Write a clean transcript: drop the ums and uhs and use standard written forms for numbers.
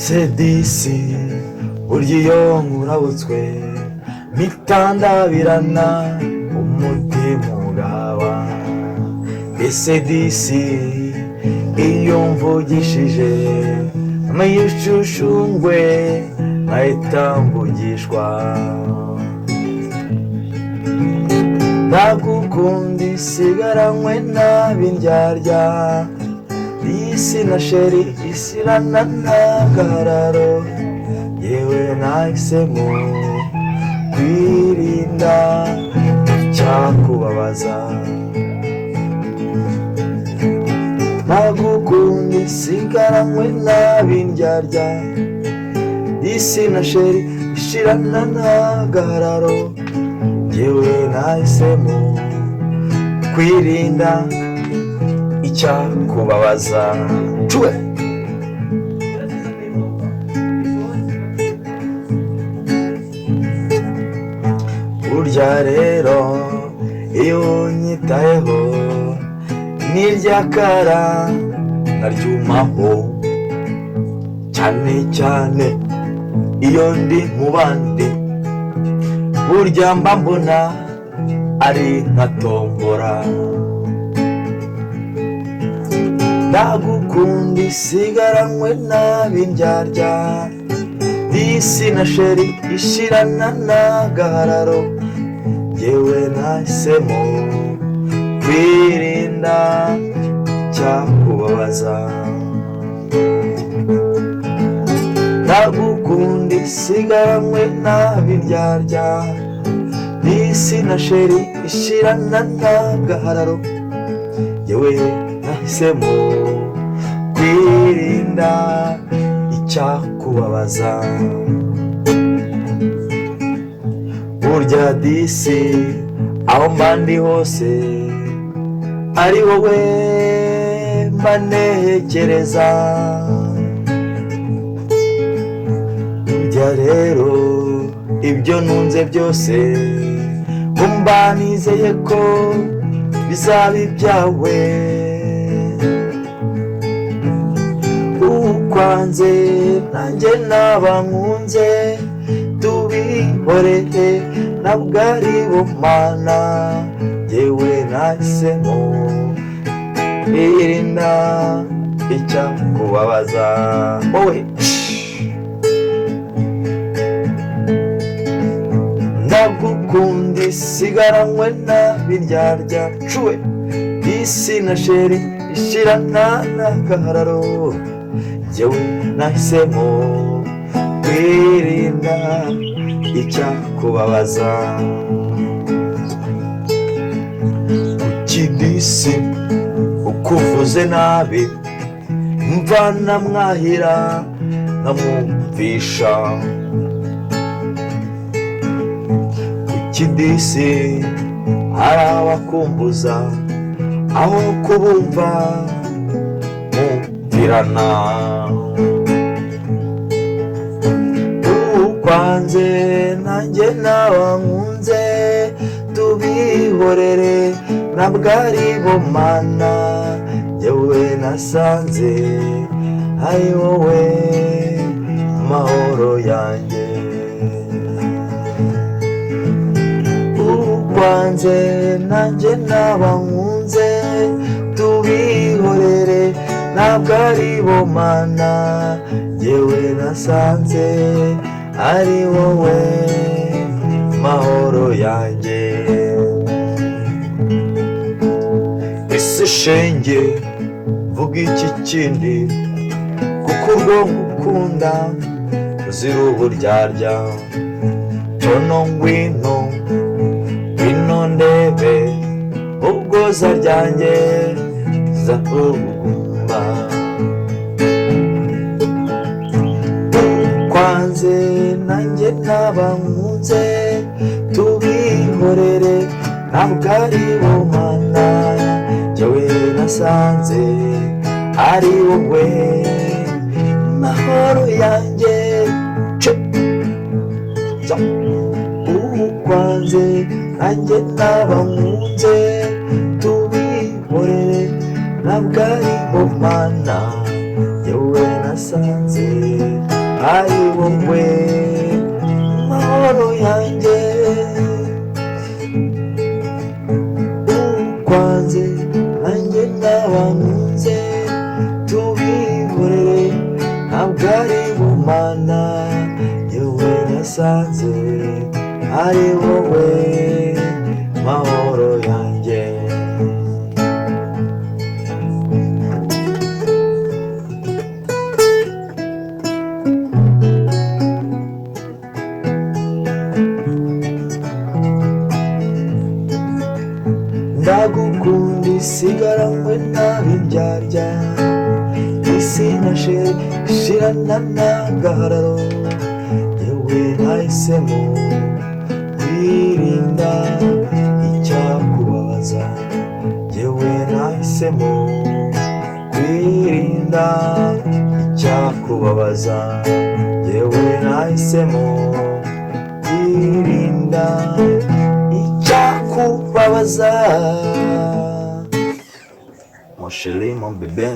sedisi burya iyo nkurabutswe mitandabirana umutima ugaba. Sedisi iyo mvugishije amayishushungwe nkahita mvugishwa. Ndagukunda isigaranywe n'ab'indyarya, isi na sheri isirana n'agahararo, yewe nahisemo kwirinda icyakubabaza. Ndagukunda isigaranywe n'ab'indyarya, isi na sheri isirana n'agahararo, yewe nahisemo kwirinda icyakubabaza. Chue burya rero iyo unyitayeho n'iryakara naryumaho, cyane cyane iyo ndi mu bandi burya mba mbona ari nka tombora. Ndagukunda isigaranywe n'ab'indyarya, isi na sheri ishirana n'agahararo, yewe nahisemo kwirinda icyakubabaza. Ndagukunda isigaranywe n'ab'indyarya, isi na sheri ishirana n'agahararo, yewe nahisemo kwirinda icyakubabaza. Burya disi aho mba ndi hose ari wowe mba ntekereza. Burya rero ibyo ntunze byose mba nizeye ko bizaba ibyawe. Ukwanze nanjye naba nkunze, tubihorere ntabwo ari bumana, yewe nahisemo kwirinda icyakubabaza. Wowe ndagukunda isigaranywe n'ab'indyarya, chue isi na sheri ishirana n'agahararo, yewe nahisemo kwirinda icyakubabaza. Ukidisi ukuvuze nabi mvana mwahira nkamwumvisha. Ukidisi hari abakumbuza aho kubumva mumvirana. Ukwanze nanjye naba nkunze, tubihorere ntabwo ari bumana, yewe nasanze ari wowe mahoro yanjye. Ukwanze nanjye naba nkunze, tubihorere ntabwo ari bumana, yewe nasanze ari wowe mahoro yanjye. Ese shenge vuga iki kindi, kuko urwo ngukunda uzira uburyarya. Tono ngwino ngwino ndebe ubwoza ryanjye zakuguma. Ukwanze nanjye naba nkunze, tubihorere ntabwo ari bumana, yewe nasanze ari wowe mahoro yanjye. Ukwanze nanjye naba nkunze, tubihorere ntabwo ari bumana, yewe nasanze ari wowe mahoro yanjye. Ukwanze nanjye ndabankunze, tubihorere ntabwo ari bumana, yewe nasanze ari wowe mahoro yanjye. Ndagukunda isigaranywe n'abindyarya, isi nashe shirana n'agahararo, yewe nahisemo kwirinda icyakubabaza, yewe nahisemo kwirinda icyakubabaza, yewe nahisemo kwirinda icyakubabaza. Mon chéri, mon bébé.